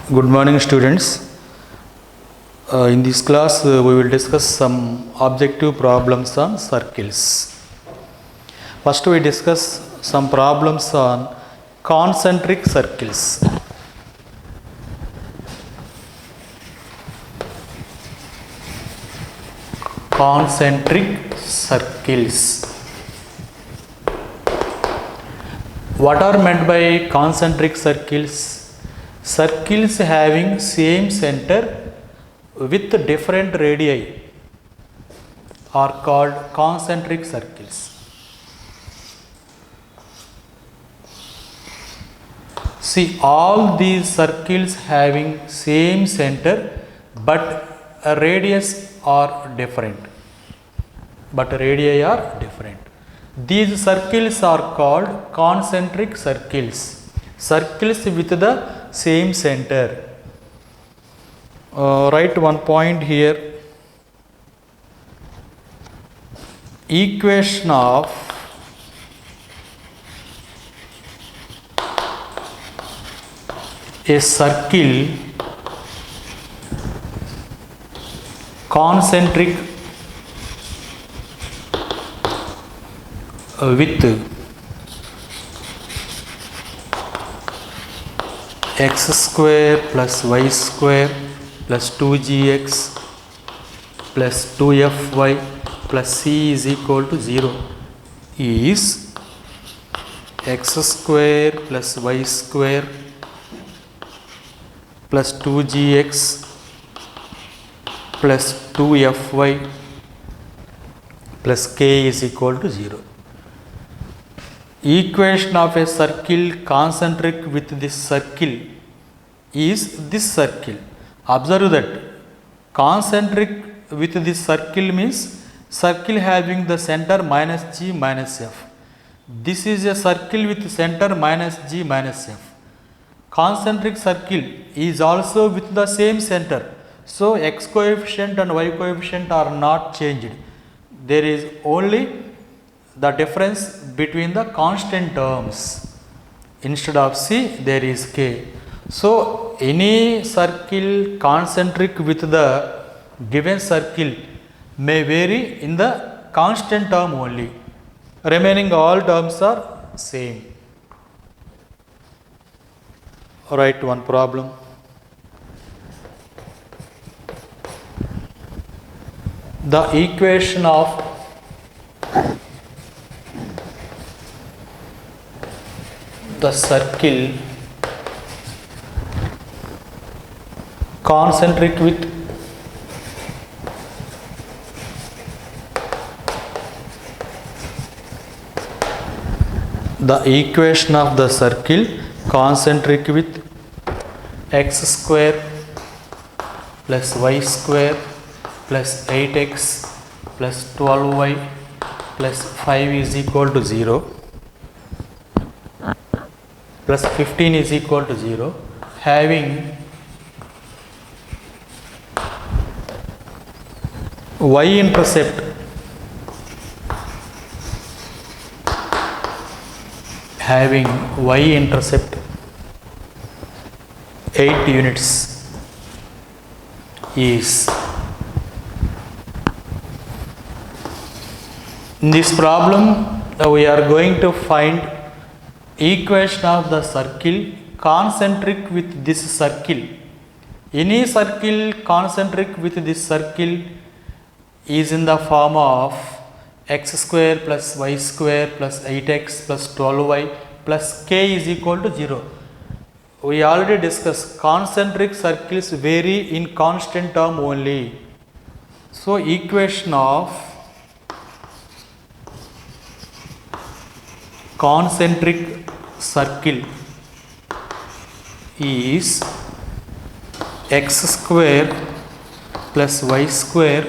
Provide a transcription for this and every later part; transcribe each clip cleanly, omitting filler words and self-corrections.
Good morning, students. In this class, we will discuss some objective problems on circles. First, we discuss some problems on concentric circles. Concentric circles. What are meant by concentric circles? Circles having same center with different radii are called concentric circles. See, all these circles having same center but radius are different. These circles are called concentric circles. Circles with the same center. Write one point here. Equation of a circle concentric with x square plus y square plus 2gx plus 2fy plus c is equal to 0 is x square plus y square plus 2gx plus 2fy plus k is equal to 0. Equation of a circle concentric with this circle is this circle. Observe that concentric with this circle means circle having the center minus g minus f. This is a circle with center minus g minus f. Concentric circle is also with the same center. So x coefficient and y coefficient are not changed. There is only the difference between the constant terms. Instead of c, there is k. So any circle concentric with the given circle may vary in the constant term only. Remaining all terms are same. Write one problem. The equation of the circle concentric with the equation of the circle concentric with x square plus y square plus 8x plus 12y plus 5 is equal to 0 plus 15 is equal to 0 having y-intercept y-intercept 8 units is. In this problem we are going to find equation of the circle concentric with this circle. Any circle concentric with this circle is in the form of x square plus y square plus 8x plus 12y plus k is equal to 0. We already discussed concentric circles vary in constant term only. So equation of concentric circle is x square plus y square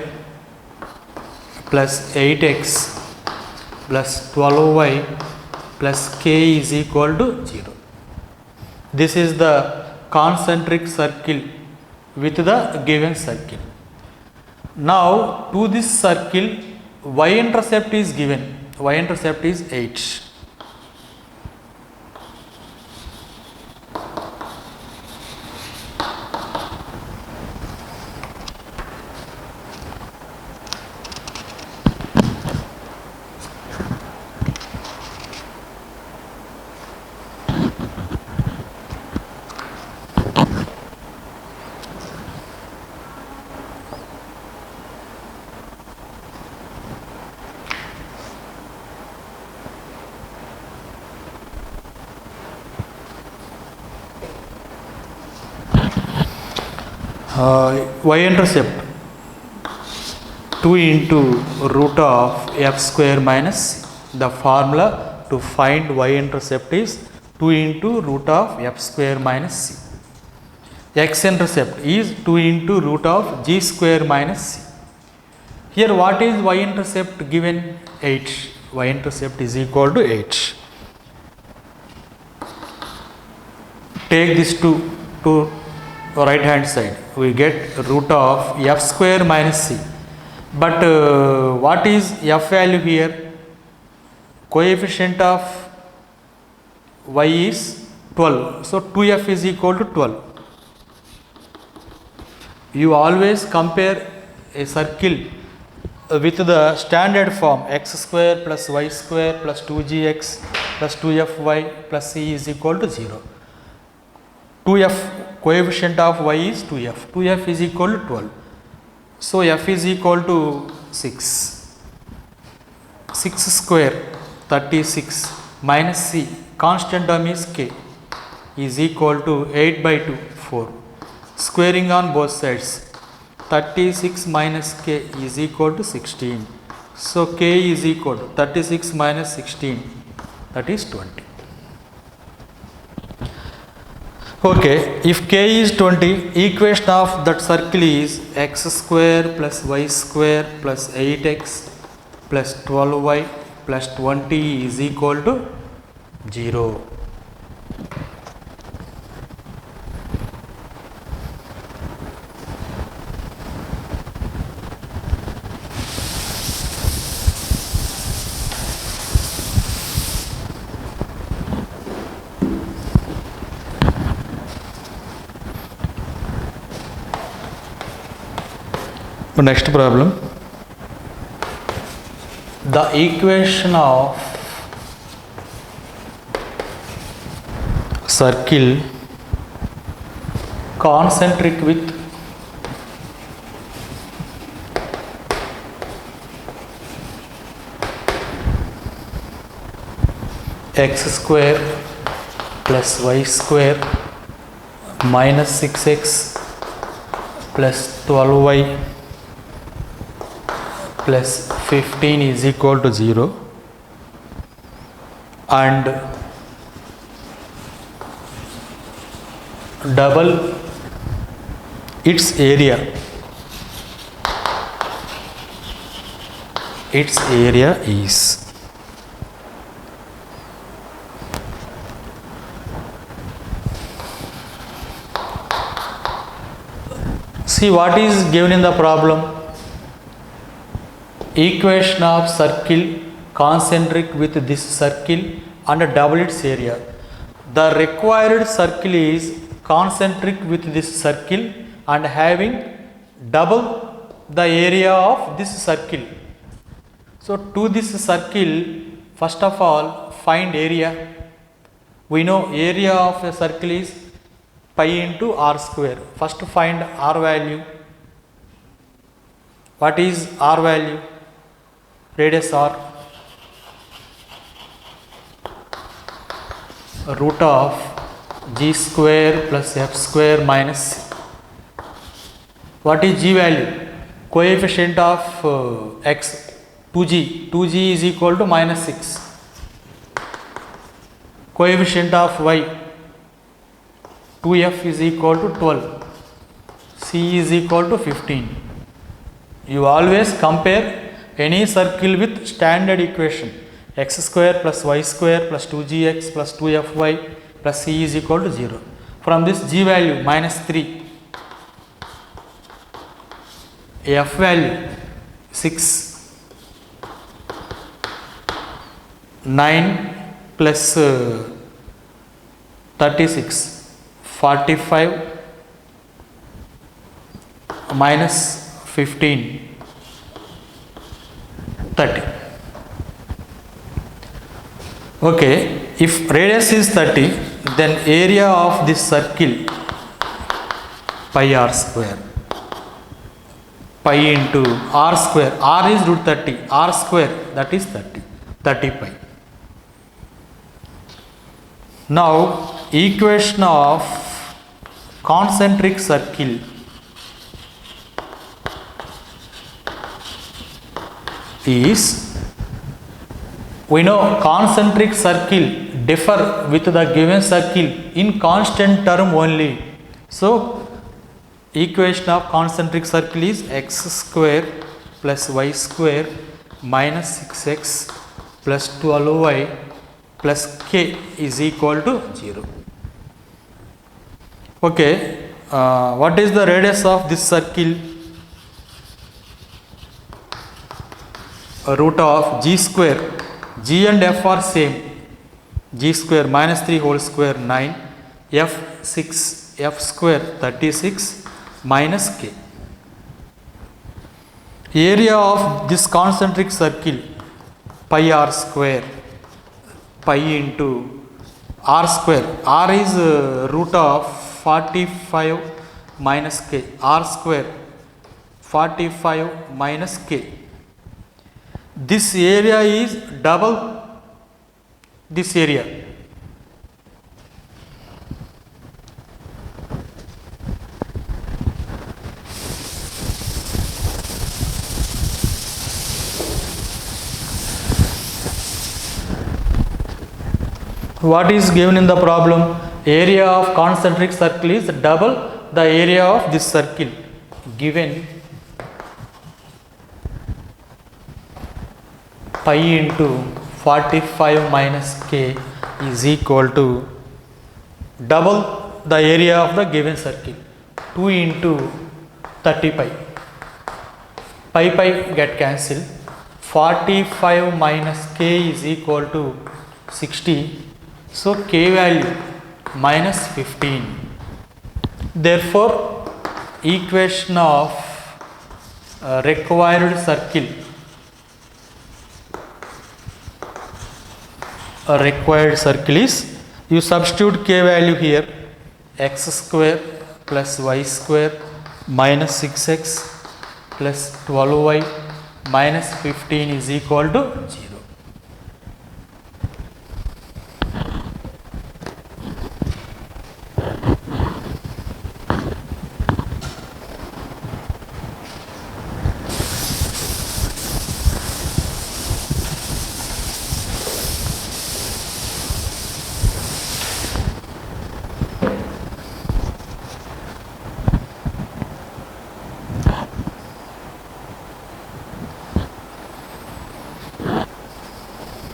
plus 8x plus 12y plus k is equal to 0. This is the concentric circle with the given circle. Now to this circle y-intercept is given. Y-intercept is 8. y-intercept 2 into root of f square minus c. The formula to find y-intercept is 2 into root of f square minus c. X-intercept is 2 into root of g square minus c. Here what is y-intercept given? 8. Y-intercept is equal to 8. Take this to right hand side. We get root of f square minus c. But what is f value here? Coefficient of y is 12. So 2f is equal to 12. You always compare a circle with the standard form x square plus y square plus 2gx plus 2fy plus c is equal to 0. 2f coefficient of y is 2f. 2f is equal to 12. So f is equal to 6. 6 square 36 minus c, constant term is k, is equal to 8 by 2, 4. Squaring on both sides. 36 minus k is equal to 16. So k is equal to 36 minus 16, that is 20. Okay, if k is 20, equation of that circle is x square plus y square plus 8x plus 12y plus 20 is equal to 0. Next problem. The equation of circle concentric with x square plus y square minus 6x plus 12y plus 15 is equal to 0, and double its area. Its area is see what is given in the problem. Equation of circle concentric with this circle and double its area. The required circle is concentric with this circle and having double the area of this circle. So to this circle, first of all find area. We know area of a circle is pi into r square. First find r value. What is r value? Radius r, root of g square plus f square minus c. What is g value? Coefficient of x, 2g. 2g is equal to minus 6. Coefficient of y, 2f is equal to 12. c is equal to 15. You always compare any circle with standard equation x square plus y square plus 2gx plus 2fy plus c is equal to 0. From this g value minus 3, f value 6, 9 plus 36, 45 minus 15, 30. Okay, if radius is 30, then area of this circle pi r square. Pi into r square. R is root 30. R square, that is 30. 30 pi. Now equation of concentric circle is, we know concentric circle differ with the given circle in constant term only. So equation of concentric circle is x square plus y square minus 6x plus 12y plus k is equal to 0. Okay, what is the radius of this circle? Root of g square, g and f are same, g square minus 3 whole square 9, f 6, f square 36 minus k. Area of this concentric circle pi r square, pi into r square, r is root of 45 minus k, r square 45 minus k. This area is double this area. What is given in the problem? Area of concentric circle is double the area of this circle. Given pi into 45 minus k is equal to double the area of the given circle, 2 into 30 pi. Pi get cancelled. 45 minus k is equal to 60. So k value minus 15. Therefore, equation of required circle, a required circle is, you substitute k value here, x square plus y square minus 6x plus 12y minus 15 is equal to 0.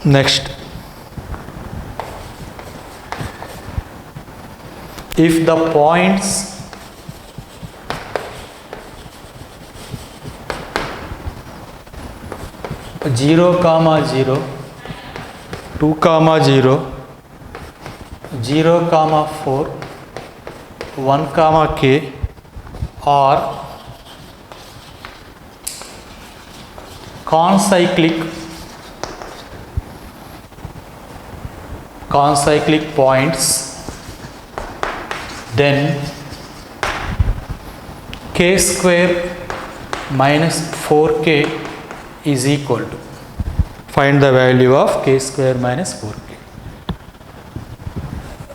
Next, if the points (0, 0, 2, 0, 0, 4, 1, k are concyclic points, then k square minus 4k is equal to, find the value of k square minus 4k.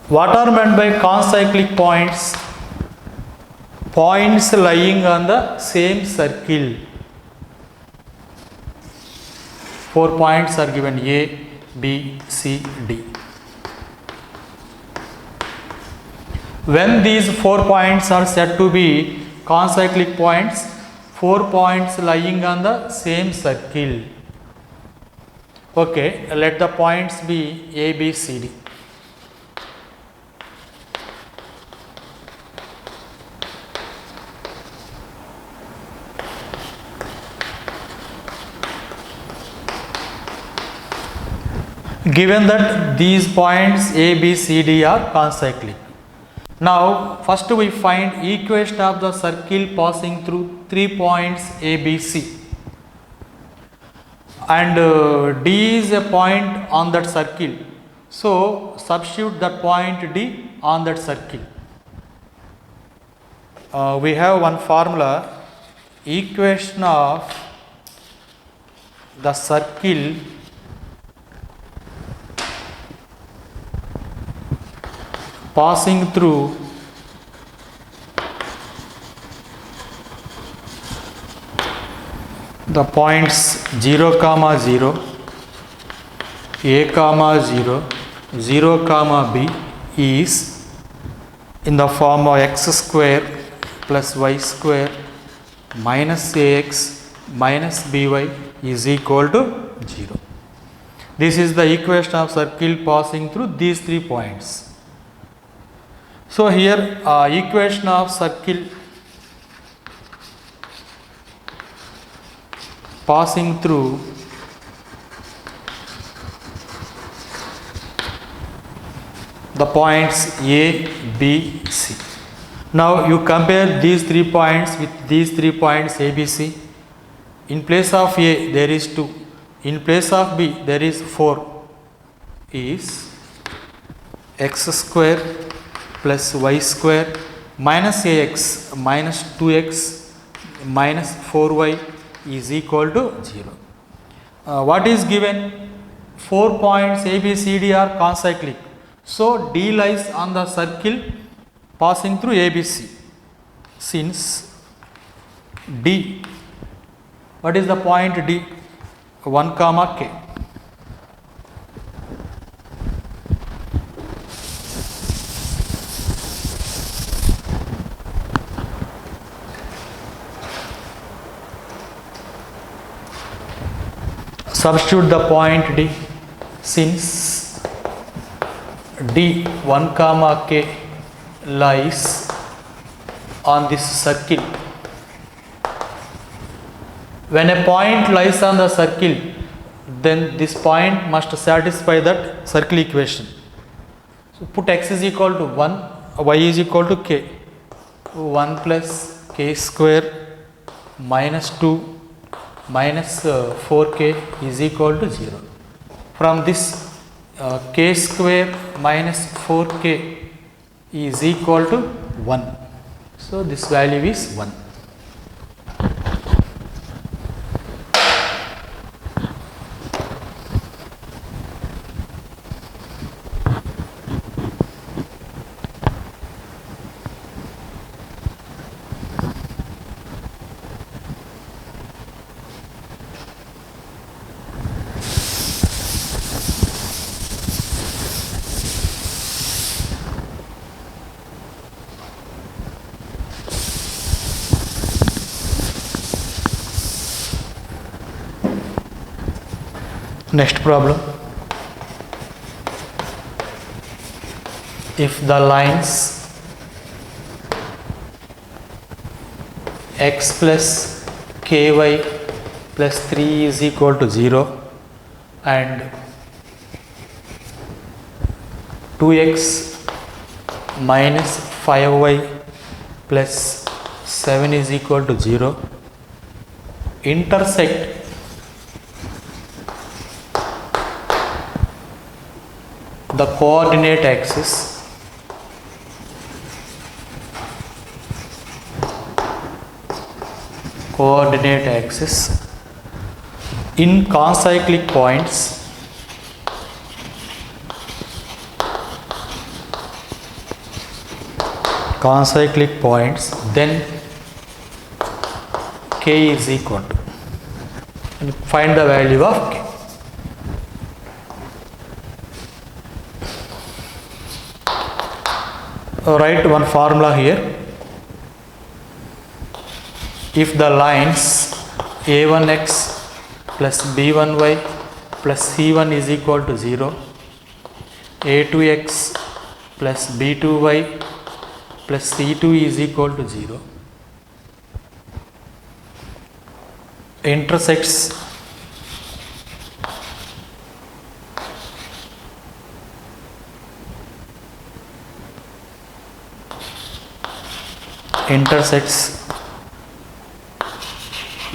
What are meant by concyclic points? Points lying on the same circle. 4 points are given, A, B, C, D. When these 4 points are said to be concyclic points, 4 points lying on the same circle. Okay, let the points be A, B, C, D. Given that these points A, B, C, D are concyclic. Now, first we find equation of the circle passing through 3 points A, B, C. And D is a point on that circle. So, substitute that point D on that circle. We have one formula, equation of the circle passing through the points 0 comma 0, a comma 0, 0 comma b is in the form of x square plus y square minus ax minus by is equal to 0. This is the equation of circle passing through these 3 points. So here equation of circle passing through the points A, B, C. Now you compare these 3 points with these 3 points A, B, C. In place of A there is 2. In place of B there is 4. Is x square plus y square minus ax minus 2x minus 4y is equal to 0. What is given? 4 points A, B, C, D are concyclic. So D lies on the circle passing through ABC. Since D, what is the point D? 1 comma K. Substitute the point D. Since D 1 comma K lies on this circle, when a point lies on the circle, then this point must satisfy that circle equation. So put x is equal to 1, y is equal to k. 1 plus k square minus 2 minus 4k is equal to 0. From this k square minus 4k is equal to 1. So this value is 1. Next problem. If the lines x plus ky plus 3 is equal to 0 and 2x minus 5y plus 7 is equal to 0 intersect the coordinate axis in concyclic points then k is equal to, and find the value of k. Write one formula here. If the lines a1x plus b1y plus c1 is equal to 0, a2x plus b2y plus c2 is equal to 0, intersects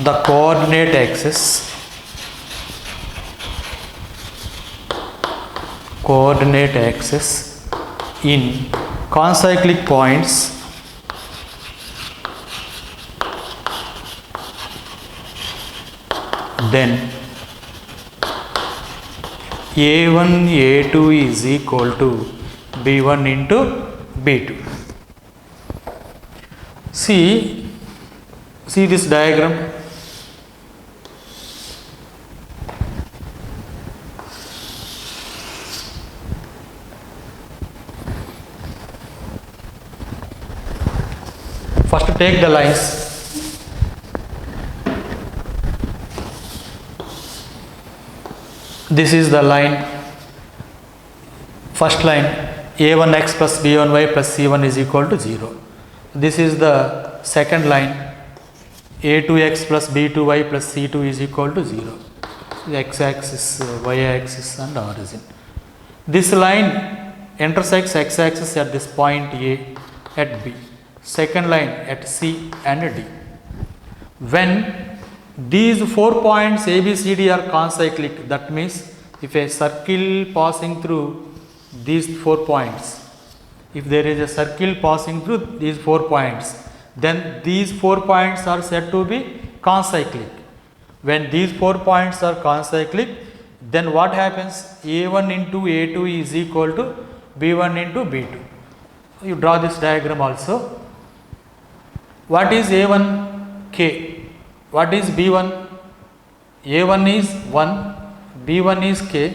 the coordinate axis in concyclic points then a1 a2 is equal to b1 into b2. See this diagram. First take the lines. This is the line, first line, a1x plus b1y plus c1 is equal to 0. This is the second line, a2x plus b2y plus c2 is equal to 0. The x-axis, y-axis and origin. This line intersects x-axis at this point A at B, second line at C and D. When these 4 points A, B, C, D are concyclic, that means if a circle passing through these 4 points, if there is a circle passing through these 4 points, then these 4 points are said to be concyclic. When these 4 points are concyclic, then what happens? A1 into A2 is equal to B1 into B2. You draw this diagram also. What is A1? K. What is B1? A1 is 1, B1 is K,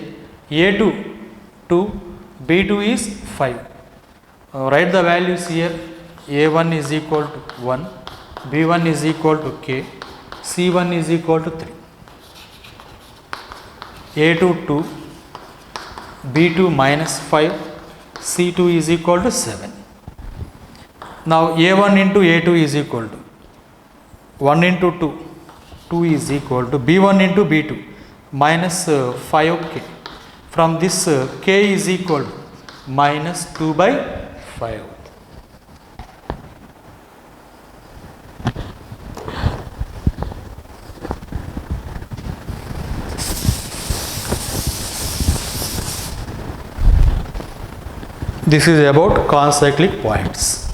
A2 2, B2 is 5. Write the values here. A1 is equal to 1, B1 is equal to K, C1 is equal to 3, A2 2, B2 minus 5, C2 is equal to 7. Now A1 into A2 is equal to 1 into 2, 2 is equal to B1 into B2 minus 5K. From this K is equal to minus 2 by 5. This is about concyclic points.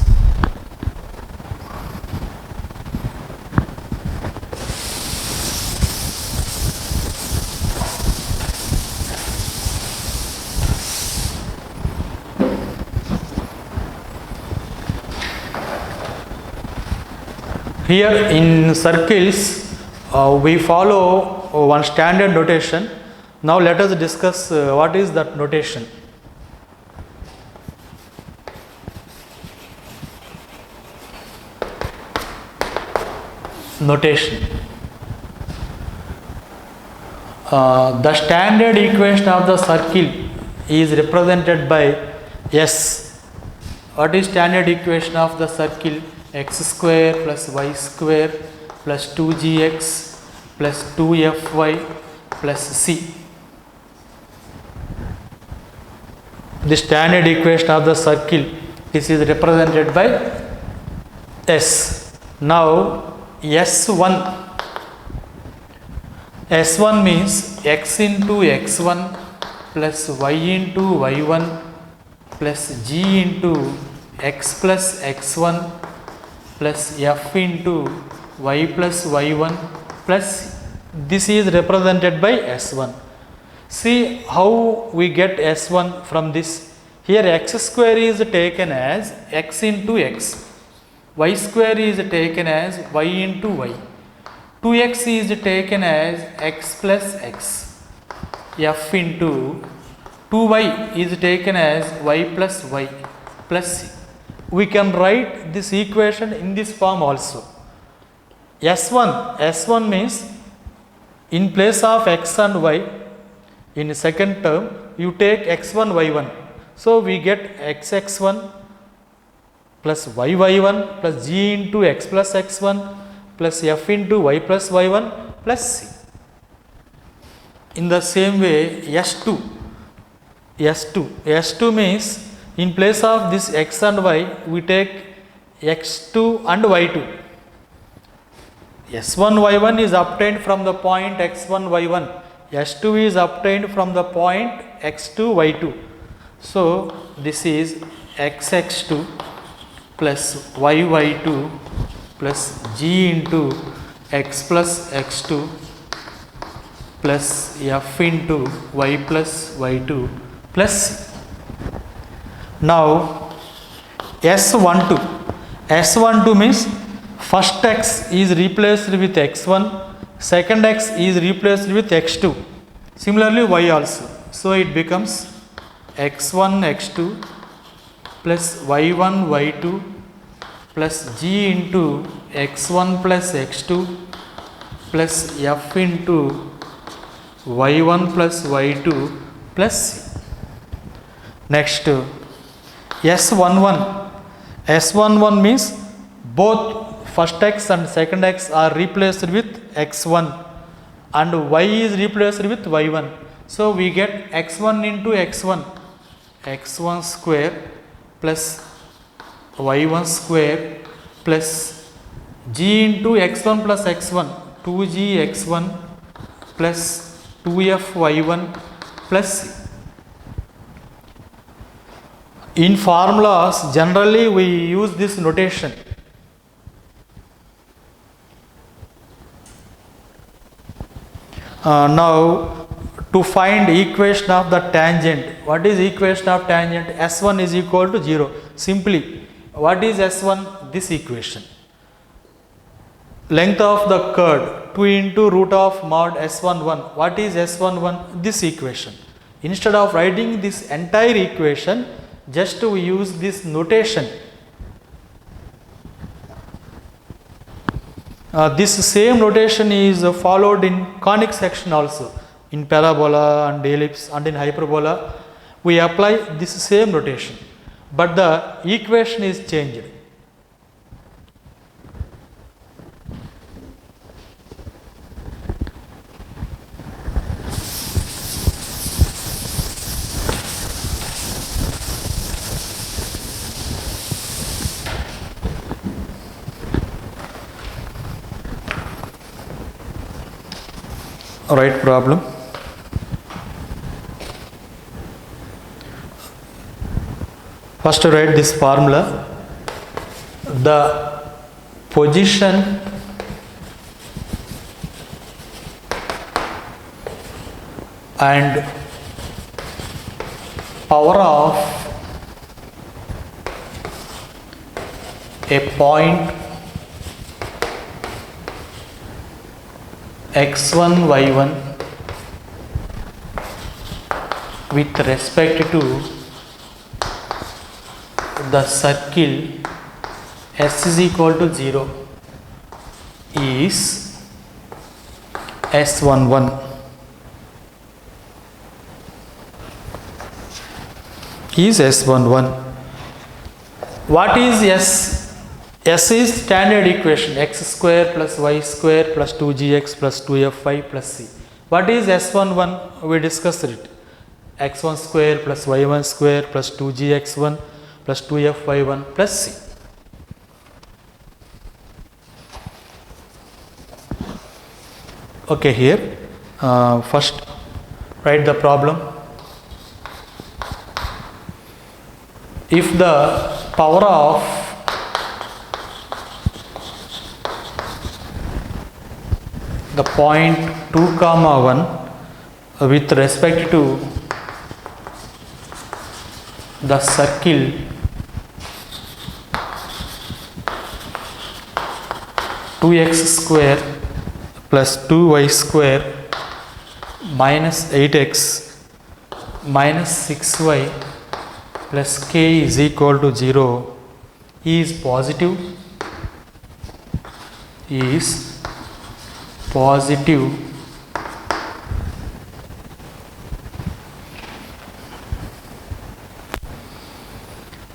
Here in circles, we follow one standard notation. Now let us discuss what is that notation. Notation. The standard equation of the circle is represented by S. What is standard equation of the circle? X square plus y square plus 2gx plus 2fy plus c. The standard equation of the circle, this is represented by S. Now S1 means x into x1 plus y into y1 plus g into x plus x1 plus f into y plus y1 plus, this is represented by S1. See how we get S1 from this. Here x square is taken as x into x, y square is taken as y into y, 2x is taken as x plus x, f into 2y is taken as y plus y plus c. We can write this equation in this form also. S1 means in place of x and y, in second term you take x1 y1. So we get xx1 plus y1 plus g into x plus x1 plus f into y plus y1 plus c. In the same way S2 means in place of this x and y, we take x2 and y2. S1 y1 is obtained from the point x1 y1. S2 is obtained from the point x2 y2. So this is xx2 plus yy2 plus g into x plus x2 plus f into y plus y2 plus c. Now S12 means first x is replaced with x1, second x is replaced with x2. Similarly y also. So it becomes x1 x2 plus y1 y2 plus g into x1 plus x2 plus f into y1 plus y2 plus c. Next, S11. S11 means both first x and second x are replaced with x1 and y is replaced with y1. So we get x1 into x1, x1 square plus y1 square plus g into x1 plus x1, 2g x1 plus 2f y1 plus c. In formulas, generally we use this notation. Now, to find equation of the tangent, what is equation of tangent? S1 is equal to 0. Simply, what is S1? This equation. Length of the curve 2 into root of mod S11. What is S11? This equation. Instead of writing this entire equation, just we use this notation. This same notation is followed in conic section also. In parabola and ellipse and in hyperbola, we apply this same notation, but the equation is changed. Right problem. First write this formula. The position and power of a point x1 y1 with respect to the circle S is equal to 0 is S11. Is S11. What is S? S is standard equation, x square plus y square plus 2gx plus 2fy plus c. What is S11? We discussed it. x1 square plus y1 square plus 2gx1 plus 2fy1 plus c. Okay, here first write the problem. If the power of the point 2 comma 1 with respect to the circle two x square plus 2y square minus 8x minus 6y plus k is equal to 0 is positive,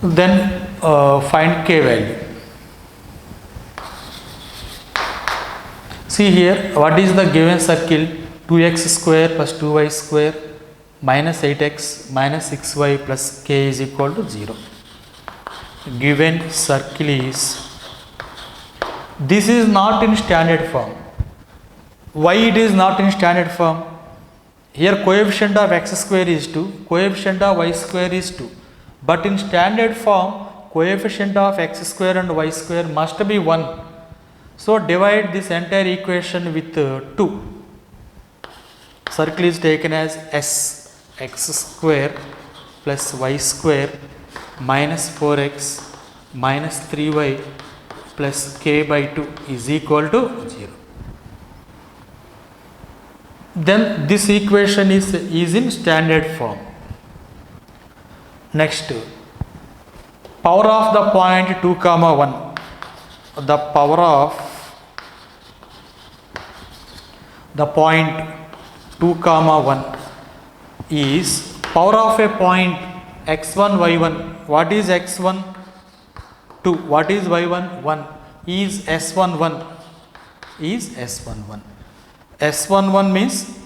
then find k value. See here, what is the given circle? 2x square plus 2y square minus 8x minus 6y plus k is equal to 0. Given circle is, this is not in standard form. Why it is not in standard form? Here coefficient of x square is 2, coefficient of y square is 2. But in standard form, coefficient of x square and y square must be 1. So divide this entire equation with 2. Circle is taken as S, x square plus y square minus 4x minus 3y plus k by 2 is equal to 0. Then this equation is in standard form. Next, power of the point 2 comma 1. the power of the point 2 comma 1 is power of a point x1 y1. What is x1? 2. What is y1? 1. Is s11 is s11. S11 means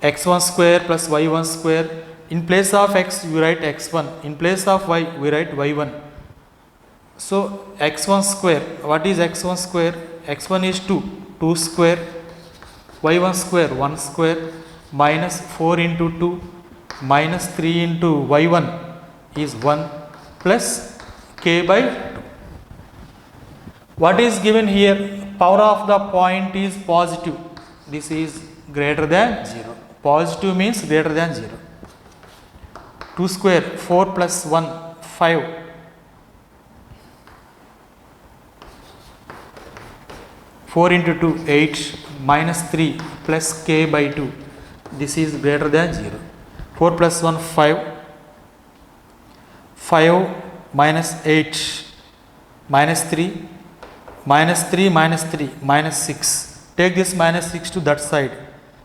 x1 square plus y1 square. In place of x we write x1, in place of y we write y1. So x1 square, what is x1 square? x1 is 2, 2 square, y1 square, 1 square, minus 4 into 2 minus 3 into y1 is 1 plus k by 2. What is given here? Power of the point is positive. This is greater than 0. Positive means greater than 0. 2 square, 4 plus 1, 5. 4 into 2, 8, minus 3 plus k by 2. This is greater than 0. 4 plus 1, 5. 5 minus 8, minus 3, minus 3, minus 3, minus 6. Take this minus 6 to that side.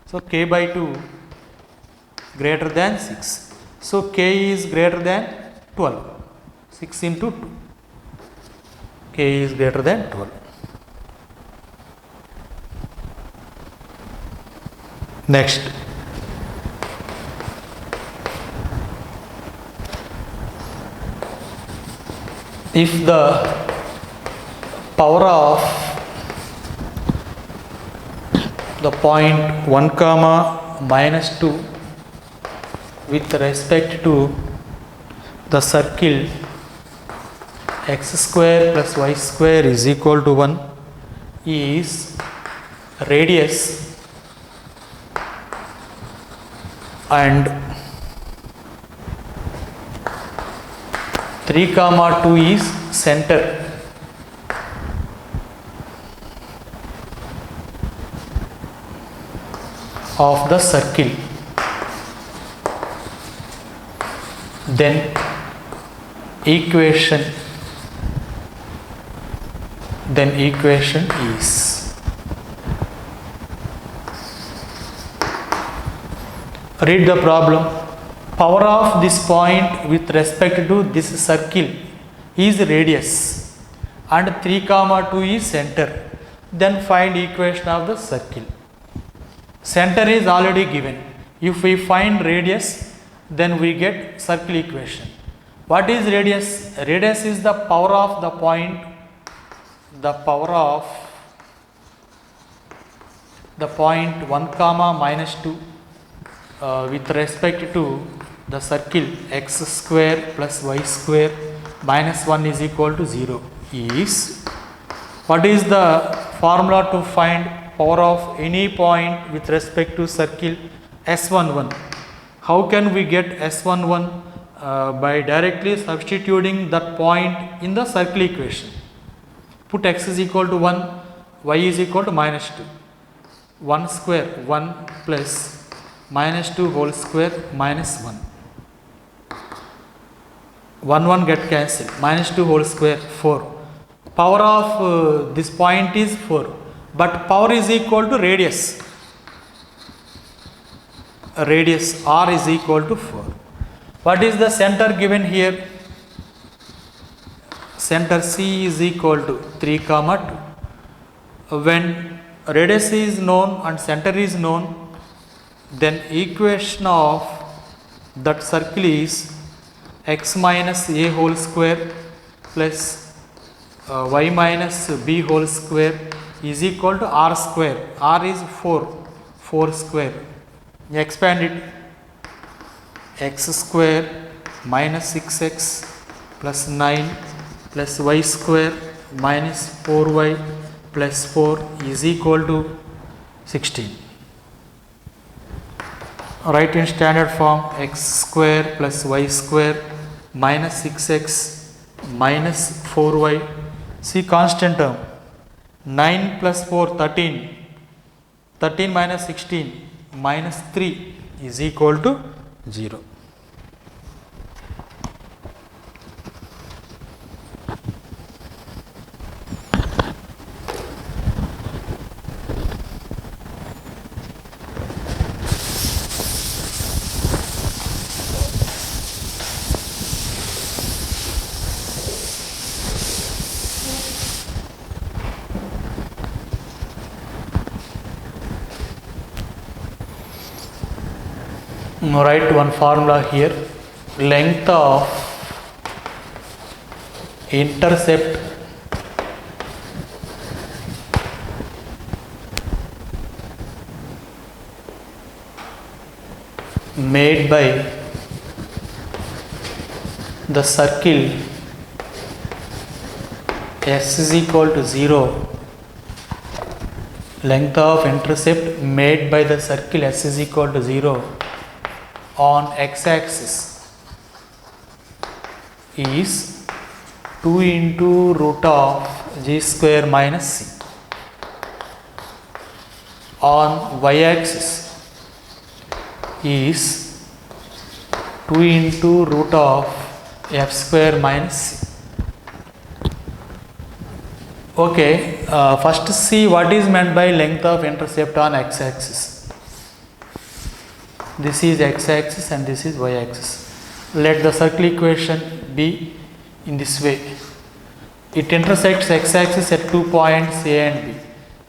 So k by 2 greater than 6. So k is greater than 12. 6 into 2. K is greater than 12. Next. If the power of the point 1 comma minus 2 with respect to the circle x square plus y square is equal to 1 is radius and 3 comma 2 is center of the circle, then equation is, read the problem. Power of this point with respect to this circle is radius and 3 comma 2 is center. Then find equation of the circle. Center is already given. If we find radius, then we get circle equation. What is radius? Radius is the power of the point, the power of the point 1 comma minus 2 with respect to the circle x square plus y square minus 1 is equal to 0 is, what is the formula to find power of any point with respect to circle S11? How can we get S11? By directly substituting that point in the circle equation. Put x is equal to 1, y is equal to minus 2. 1 square 1 plus minus 2 whole square minus 1. 1 get cancelled, minus 2 whole square 4. Power of this point is 4, but power is equal to radius. Radius r is equal to 4. What is the center given here? Center C is equal to 3 comma 2. When radius is known and center is known, then equation of that circle is x minus a whole square plus y minus b whole square is equal to r square. R is 4 square. Expand it. X square minus 6x plus 9 plus y square minus 4y plus 4 is equal to 16. Write in standard form x square plus y square minus 6x minus 4y. See constant term. 9 plus 4 13. 13 minus 16 minus 3 is equal to 0. write one formula here. Length of intercept made by the circle s is equal to 0. Length of intercept made by the circle s is equal to 0 on x-axis is 2 into root of g square minus c. On y-axis is 2 into root of f square minus c. Okay, first see what is meant by length of intercept on x-axis. This is x-axis and this is y-axis. Let the circle equation be in this way. It intersects x-axis at 2 points A and B.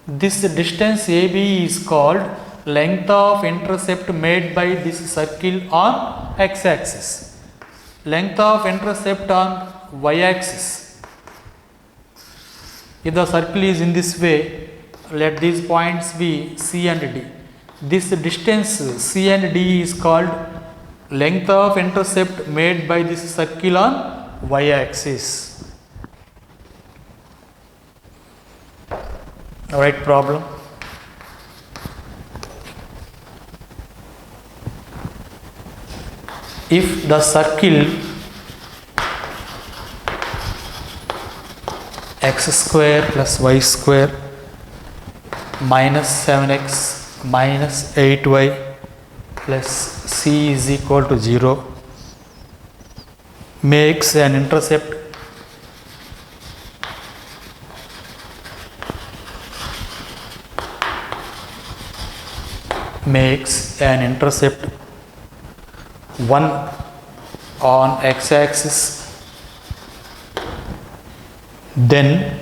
This distance AB is called length of intercept made by this circle on x-axis. Length of intercept on y-axis. If the circle is in this way, let these points be C and D. This distance C and D is called length of intercept made by this circle on y-axis. Alright, problem. If the circle x square plus y square minus 7x minus 8y plus c is equal to 0 makes an intercept makes an intercept 1 on x-axis, then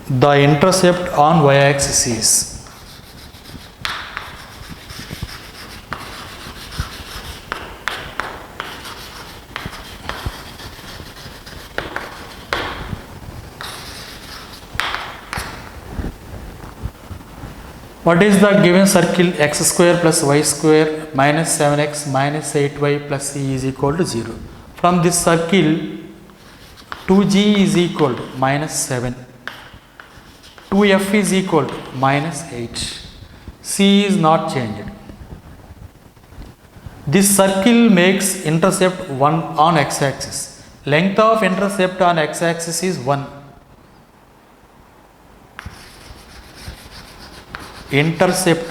the intercept on y-axis is what is the given circle x square plus y square minus 7x minus 8y plus c is equal to 0. From this circle 2g is equal to minus 7, 2f is equal to minus 8, c is not changed. This circle makes intercept 1 on x-axis. Length of intercept on x-axis is 1. Intercept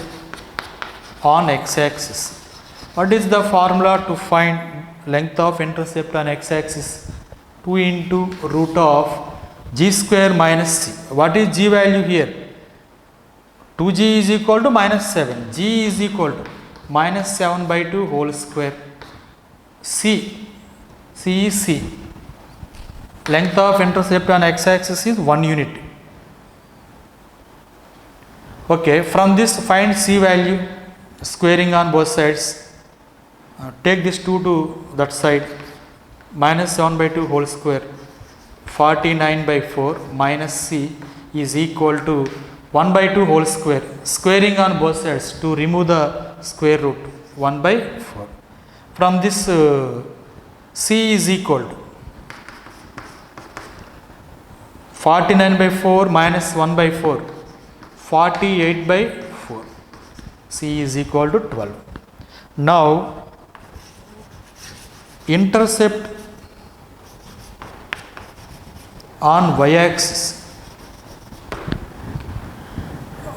on x-axis. What is the formula to find length of intercept on x-axis? 2 into root of g square minus c. What is g value here? 2g is equal to minus 7. G is equal to minus 7 by 2 whole square. C is c. Length of intercept on x-axis is 1 unit. Okay, from this find c value, squaring on both sides. Take this 2 to that side, minus 7 by 2 whole square, 49 by 4 minus c is equal to 1 by 2 whole square. Squaring on both sides to remove the square root, 1 by 4. From this c is equal to 49 by 4 minus 1 by 4. 48 by 4. C is equal to 12. Now, intercept on y-axis.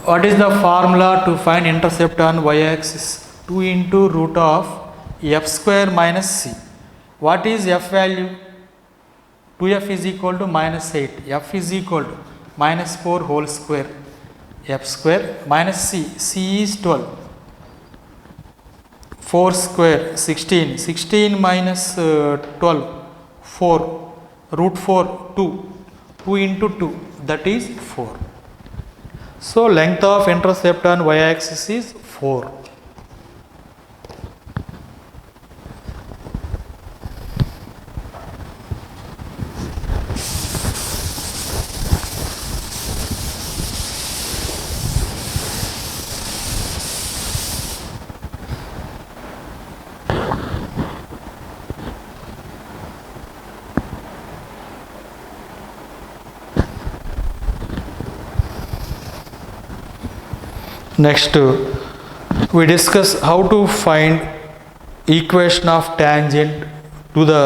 What is the formula to find intercept on y-axis? 2 into root of f square minus c. What is f value? 2f is equal to minus 8. F is equal to minus 4 whole square. F square minus c is 12, 4 square 16, 16 minus 12, 4, root 4, 2 into 2, that is 4. So length of intercept on y-axis is 4. 4. Next, we discuss how to find equation of tangent to the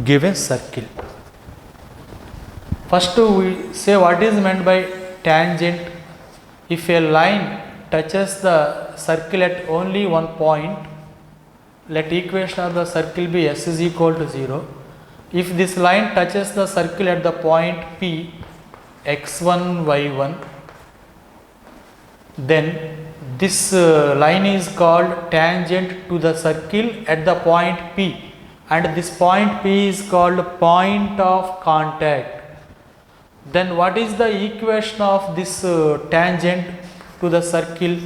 given circle. First, we say what is meant by tangent. If a line touches the circle at only one point, let equation of the circle be s is equal to 0. If this line touches the circle at the point P, x1, y1, then this line is called tangent to the circle at the point P, and this point P is called point of contact. Then what is the equation of this tangent to the circle?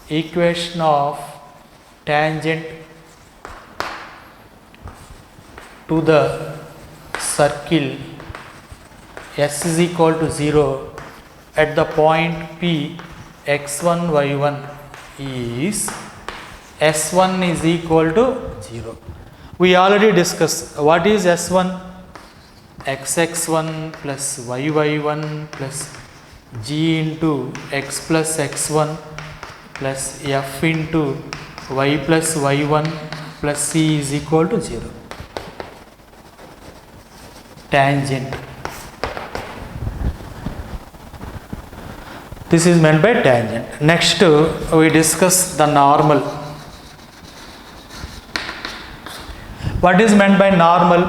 Equation of tangent to the circle s is equal to 0 at the point P, x1, y1 is s1 is equal to 0. We already discussed what is s1. xx1 plus yy1 plus g into x plus x1 plus f into y plus y1 plus c is equal to 0. Tangent. This is meant by tangent. Next, we discuss the normal. What is meant by normal?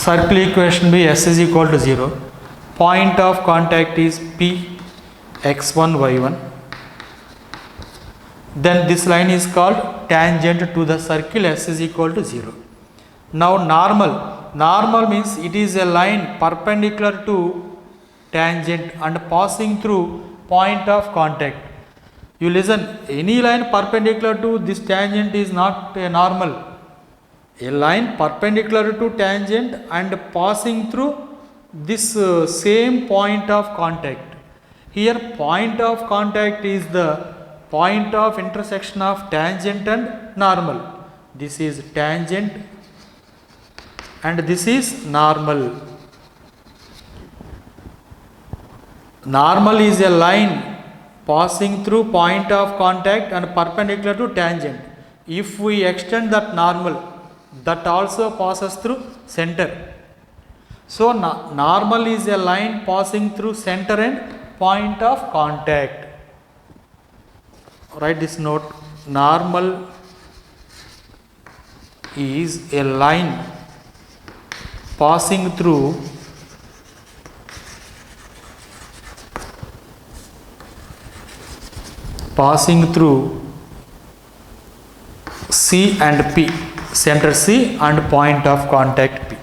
Circle equation be s is equal to 0. Point of contact is P, x1, y1. Then this line is called tangent to the circle s is equal to 0. Now normal. Normal means it is a line perpendicular to tangent and passing through point of contact. You listen, any line perpendicular to this tangent is not a normal. A line perpendicular to tangent and passing through this same point of contact. Here point of contact is the point of intersection of tangent and normal. This is tangent and this is normal. Normal is a line passing through point of contact and perpendicular to tangent. If we extend that normal, that also passes through center. So normal is a line passing through center and point of contact. Write this note. Normal is a line passing through C and P, center C and point of contact P.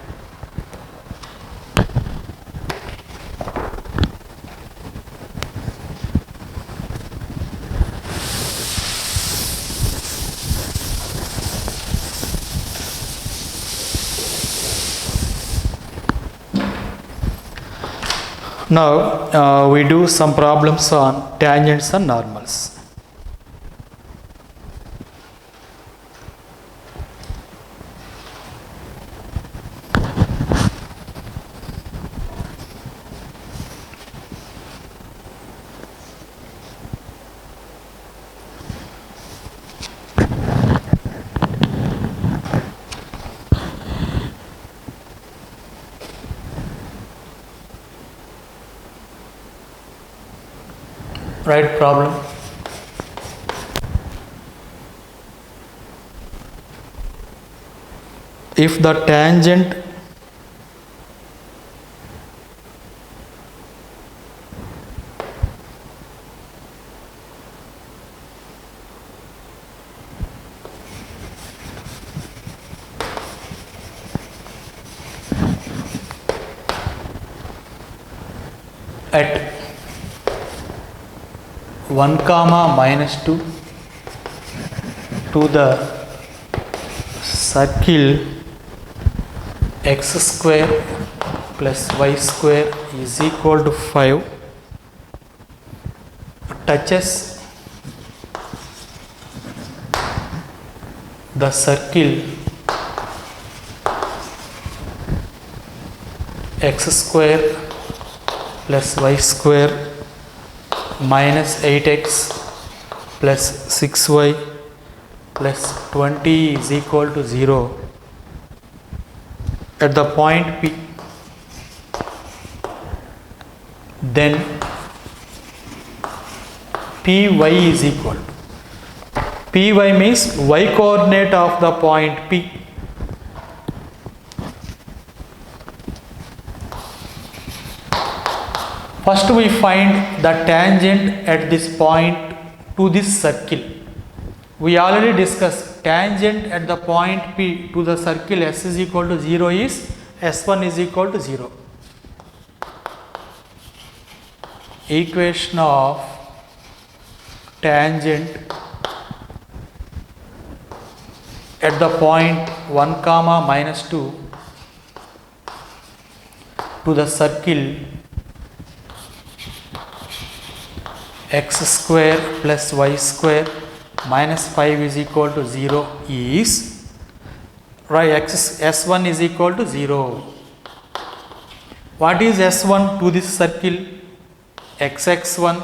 Now we do some problems on tangents and normals. Right problem. If the tangent at 1 comma minus 2 to the circle x square plus y square is equal to 5 touches the circle x square plus y square minus 8x plus 6y plus 20 is equal to 0 at the point P, then Py is equal to, Py means y coordinate of the point P. First we find the tangent at this point to this circle. We already discussed tangent at the point P to the circle S is equal to 0 is S1 is equal to 0. Equation of tangent at the point 1 comma minus 2 to the circle x square plus y square minus 5 is equal to 0 is, right, S1 is equal to 0. What is S1 to this circle? Xx1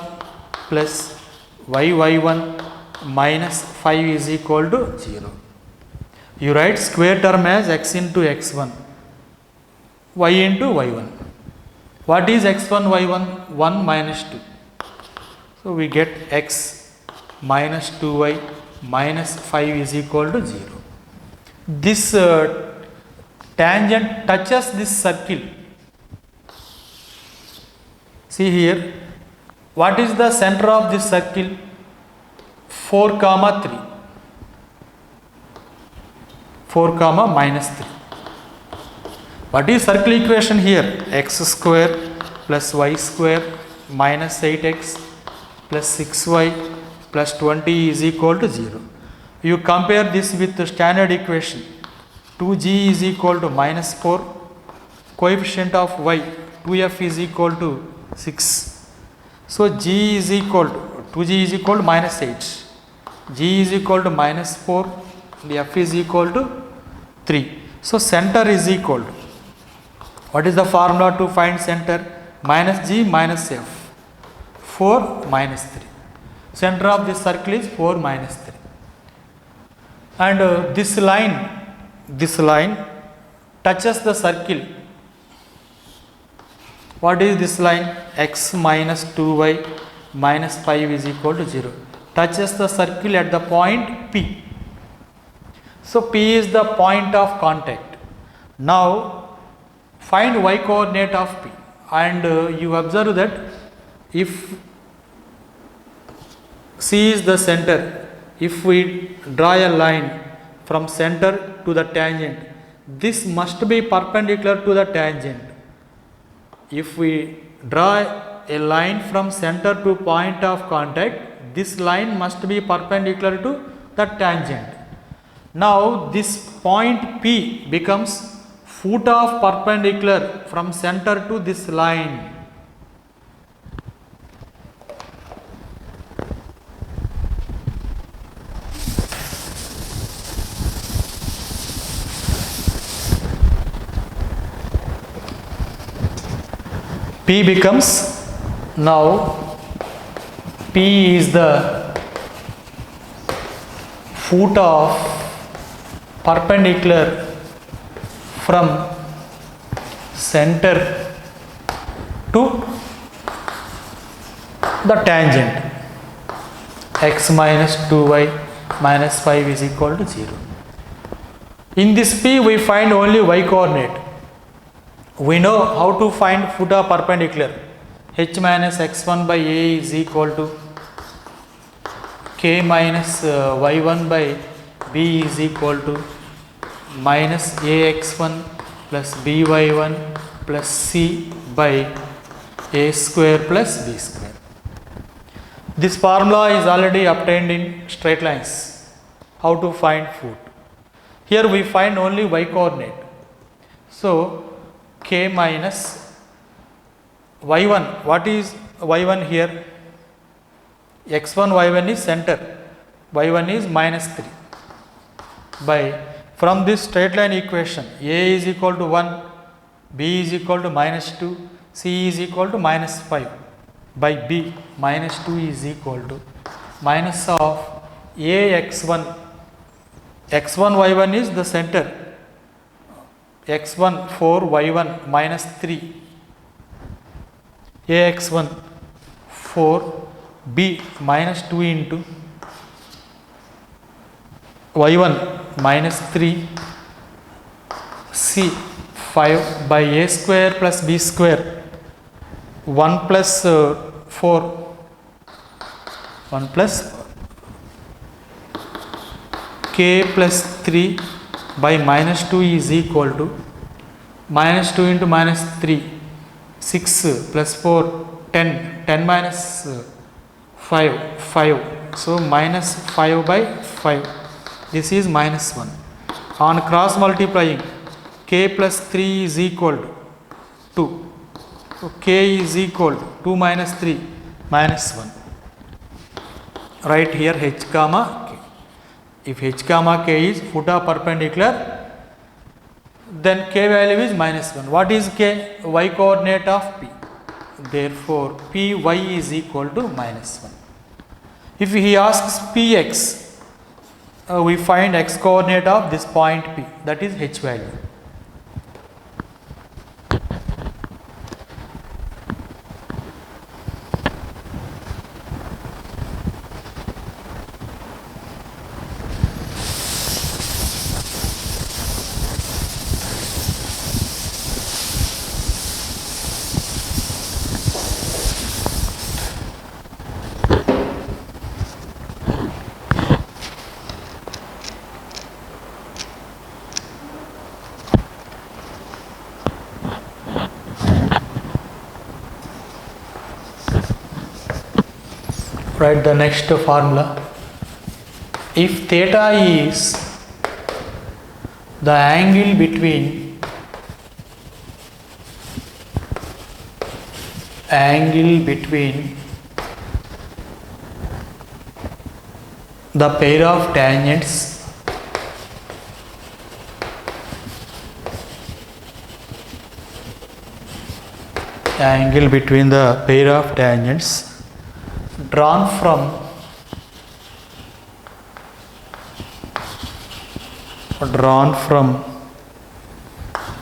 plus yy1 minus 5 is equal to 0. You write square term as x into x1, y into y1. What is x1, y1? 1 minus 2. So we get x minus 2y minus 5 is equal to 0. This tangent touches this circle. See here, what is the center of this circle? 4 comma 3. 4 comma minus 3. What is circle equation here? X square plus y square minus 8x plus 6y plus 20 is equal to 0. You compare this with the standard equation. 2g is equal to minus 4. Coefficient of y, 2f is equal to 6. So g is equal to, 2g is equal to minus 8. G is equal to minus 4. The f is equal to 3. So center is equal to, what is the formula to find center? Minus g minus f. 4 minus 3. Center of this circle is 4 minus 3. And this line touches the circle. What is this line? X minus 2y minus 5 is equal to 0. Touches the circle at the point P. So P is the point of contact. Now find y coordinate of P, and you observe that if C is the center, if we draw a line from center to the tangent, this must be perpendicular to the tangent. If we draw a line from center to point of contact, this line must be perpendicular to the tangent. Now this point P becomes foot of perpendicular from center to this line. P becomes, now P is the foot of perpendicular from center to the tangent. X minus 2y minus 5 is equal to 0. In this P we find only y coordinate. We know how to find foot of perpendicular. H minus x1 by a is equal to k minus y1 by b is equal to minus ax1 plus by1 plus c by a square plus b square. This formula is already obtained in straight lines. How to find foot? Here we find only y coordinate. So k minus y1. What is y1 here? x1 y1 is center. y1 is minus 3. By from this straight line equation, a is equal to 1, b is equal to minus 2, c is equal to minus 5. By b, minus 2 is equal to minus of a x1. x1 y1 is the center. x1 4 y1 minus 3. a x1 4 b minus 2 into y1 minus 3 c 5 by a square plus b square 1 plus 4 1 plus k plus 3 by minus 2 is equal to minus 2 into minus 3 6 plus 4 10 10 minus 5 5, so minus 5 by 5. This is minus 1. On cross multiplying, k plus 3 is equal to 2. So k is equal to 2 minus 3 minus 1. Right here h comma k. If h comma k is foot of perpendicular, then k value is minus 1. What is k? Y coordinate of p. Therefore py is equal to minus 1. If he asks px, we find x coordinate of this point p, that is h value. Write the next formula. If theta is the angle between the pair of tangents drawn from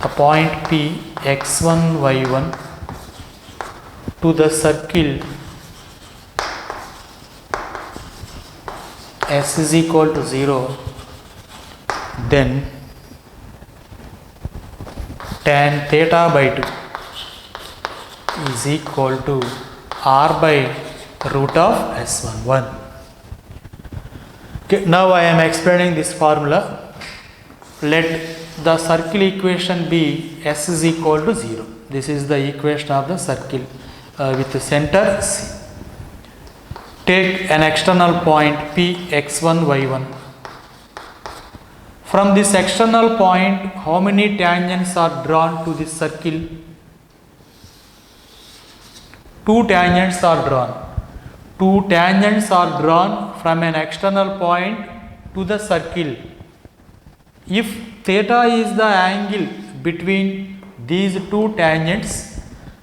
the point P x1 y1 to the circle s is equal to 0, then tan theta by 2 is equal to r by root of s11. Okay, now I am explaining this formula. Let the circle equation be s is equal to 0. This is the equation of the circle with the center C. Take an external point P x1 y1. From this external point, how many tangents are drawn to this circle? 2 tangents are drawn. 2 tangents are drawn from an external point to the circle. If theta is the angle between these 2 tangents,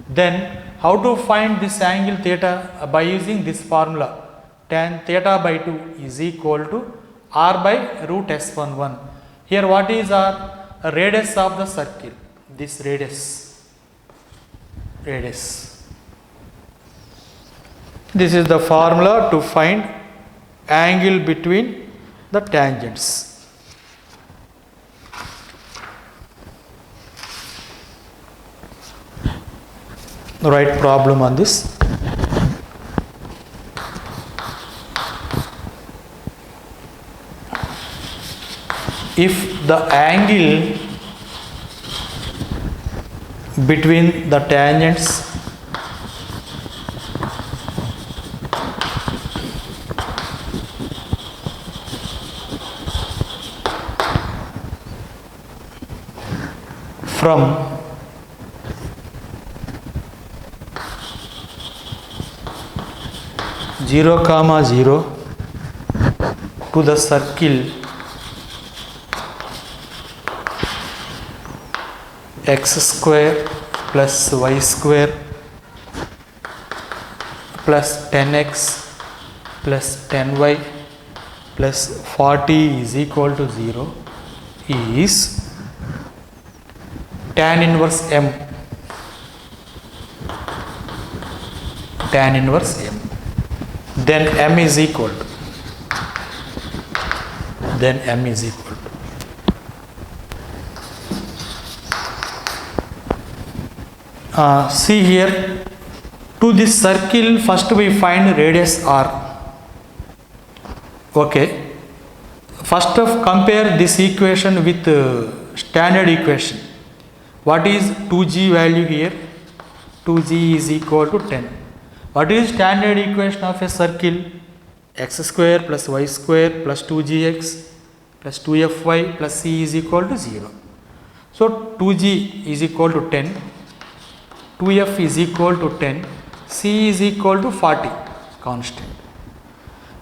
then how to find this angle theta? By using this formula. Tan theta by 2 is equal to r by root s11. Here what is our radius of the circle? This radius. This is the formula to find angle between the tangents. Write problem on this. If the angle between the tangents from 0, 0 to the circle x square plus y square plus 10x plus 10y plus 40 is equal to 0 is tan inverse m. Tan inverse m. Then m is equal to. Then m is equal to. See here, to this circle first we find radius r. Okay, first of compare this equation with standard equation. What is 2g value here? 2g is equal to 10. What is standard equation of a circle? X square plus y square plus 2gx plus 2fy plus c is equal to 0. So 2g is equal to 10, 2f is equal to 10, c is equal to 40 constant.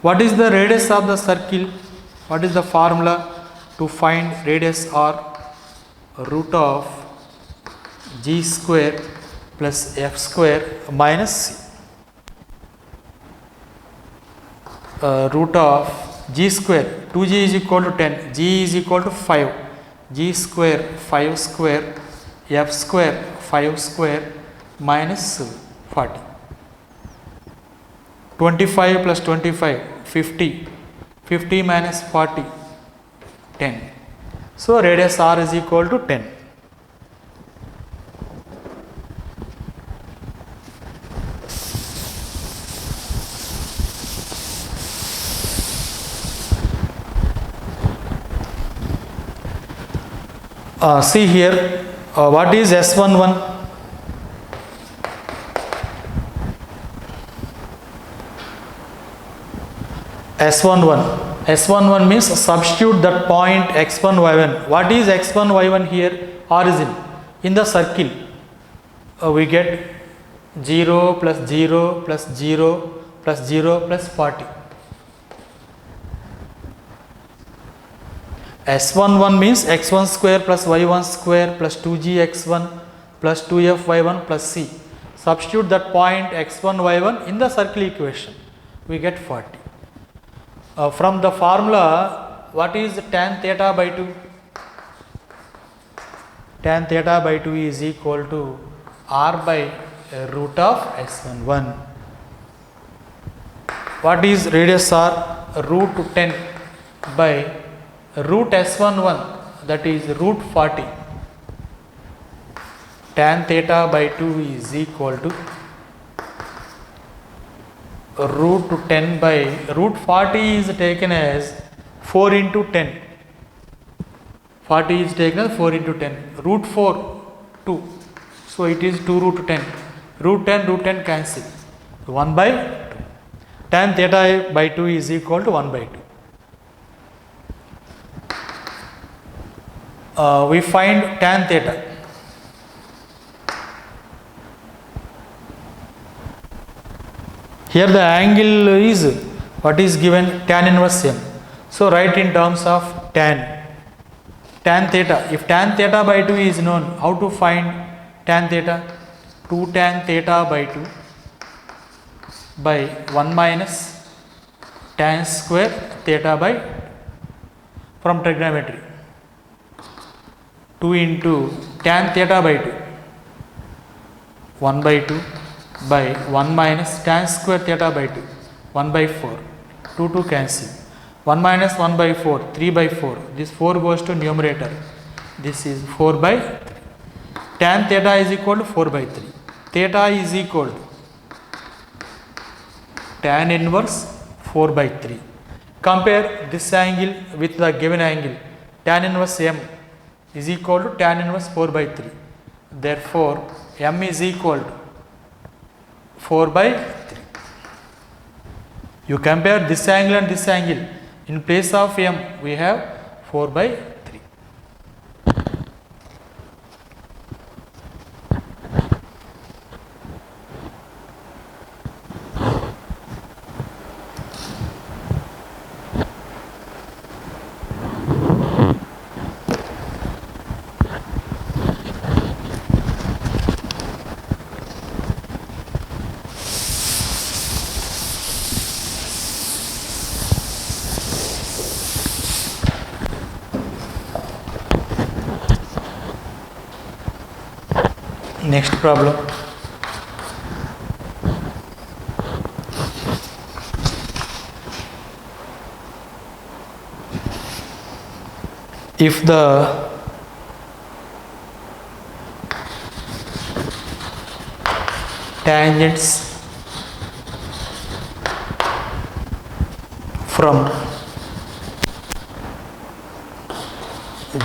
What is the radius of the circle? What is the formula to find radius r? Root of g square plus f square minus c. Root of g square, 2g is equal to 10, g is equal to 5, g square 5 square, f square 5 square minus 40. 25 plus 25, 50, 50 minus 40, 10. So radius r is equal to 10. See here, what is S11? S11 means substitute that point x1, y1. What is x1, y1 here? Origin. In the circle, we get 0 plus 0 plus 0 plus 0 plus 40. S11 means x1 square plus y1 square plus 2gx1 plus 2fy1 plus c. Substitute that point x1, y1 in the circle equation. We get 40. From the formula, what is tan theta by 2? Tan theta by 2 is equal to r by root of S11. What is radius r? Root 10 by root S11, that is root 40. Tan theta by 2 is equal to root 10 by root 40 is taken as 4 into 10. 40 is taken as 4 into 10. Root 4, 2. So it is 2 root 10. Root 10 cancel. 1 by 2. Tan theta by 2 is equal to 1 by 2. We find tan theta. Here the angle is what is given, tan inverse m. So write in terms of tan theta. If tan theta by 2 is known, how to find tan theta? 2 tan theta by 2 by 1 minus tan square theta by 2 from trigonometry. 2 into tan theta by 2, 1 by 2 by 1 minus tan square theta by 2, 1 by 4, 2 cancel, 1 minus 1 by 4, 3 by 4, this 4 goes to numerator, this is 4 by 3. Tan theta is equal to 4 by 3, theta is equal to tan inverse 4 by 3. Compare this angle with the given angle, tan inverse m is equal to tan inverse 4 by 3. Therefore, m is equal to 4 by 3. You compare this angle and this angle. In place of m, we have 4 by 3. Next problem. If the tangents from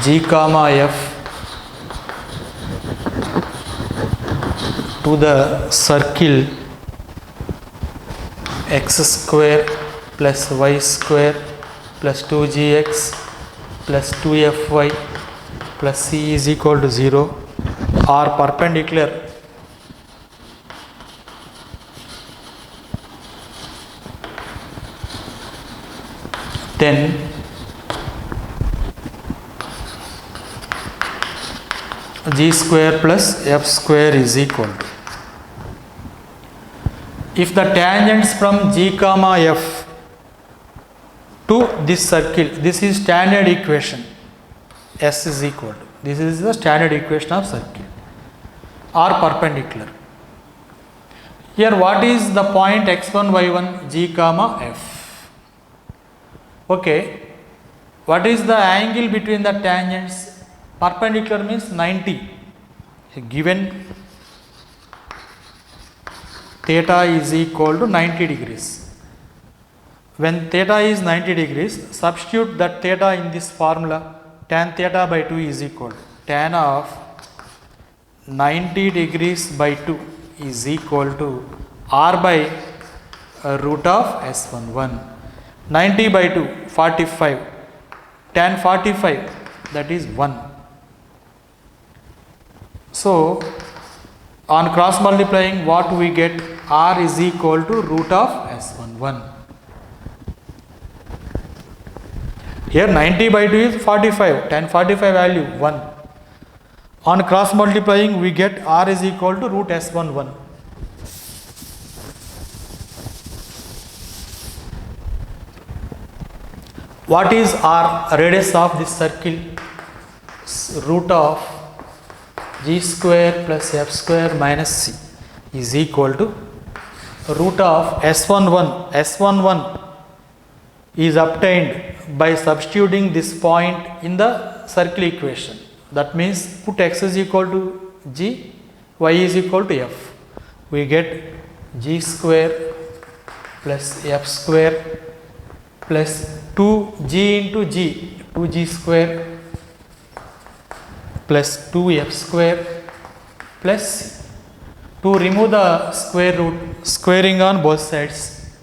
G comma F to the circle x square plus y square plus 2gx plus 2fy plus c is equal to 0 are perpendicular, then g square plus f square is equal to, if the tangents from G comma F to this circle, this is standard equation, S is equal to, this is the standard equation of circle, are perpendicular. Here what is the point x1 y1 G comma F? Okay, what is the angle between the tangents? Perpendicular means 90. Given theta is equal to 90 degrees. When theta is 90 degrees, substitute that theta in this formula. Tan theta by 2 is equal to tan of 90 degrees by 2 is equal to r by root of s11. 90 by 2, 45. Tan 45, that is 1. So, on cross multiplying, what we get? R is equal to root of S11. Here 90 by 2 is 45, tan 45 value 1. On cross multiplying, we get R is equal to root S11. What is R? Radius of this circle? Root of G square plus F square minus C is equal to root of S11. S11 is obtained by substituting this point in the circle equation. That means put x is equal to G, y is equal to F. We get G square plus F square plus 2G into G, 2G square plus 2f square plus c. To remove the square root, squaring on both sides,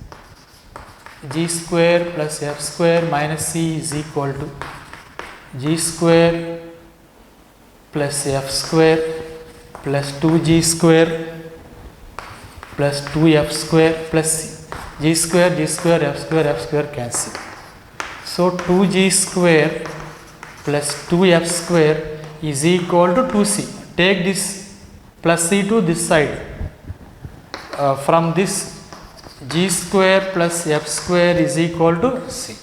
g square plus f square minus c is equal to g square plus f square plus 2g square plus 2f square plus c. G square, f square cancel. So 2g square plus 2f square is equal to 2c. Take this plus c to this side. From this, g square plus f square is equal to c.